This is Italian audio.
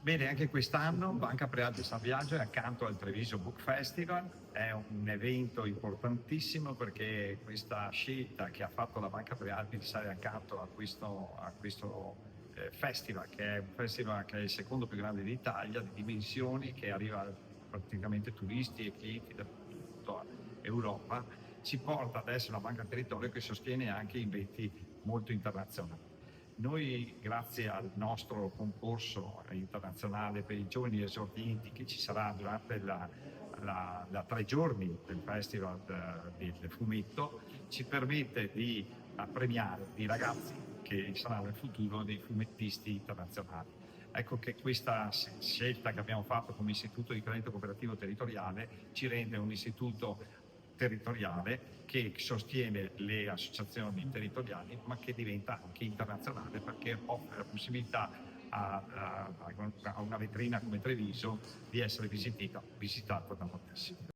Bene, anche quest'anno Banca Prealpi San Biagio è accanto al Treviso Book Festival, è un evento importantissimo perché questa scelta che ha fatto la Banca Prealpi di stare accanto a questo festival, che è un festival che è il secondo più grande d'Italia, di dimensioni, che arriva praticamente turisti e clienti da tutta Europa, ci porta ad essere una banca del territorio che sostiene anche eventi molto internazionali. Noi, grazie al nostro concorso internazionale per i giovani esordienti che ci sarà durante la 3 giorni del Festival del Fumetto, ci permette di premiare dei ragazzi che saranno nel futuro dei fumettisti internazionali. Ecco che questa scelta che abbiamo fatto come Istituto di Credito Cooperativo Territoriale ci rende un istituto territoriale che sostiene le associazioni territoriali, ma che diventa anche internazionale perché offre la possibilità a una vetrina come Treviso di essere visitata da moltissimi.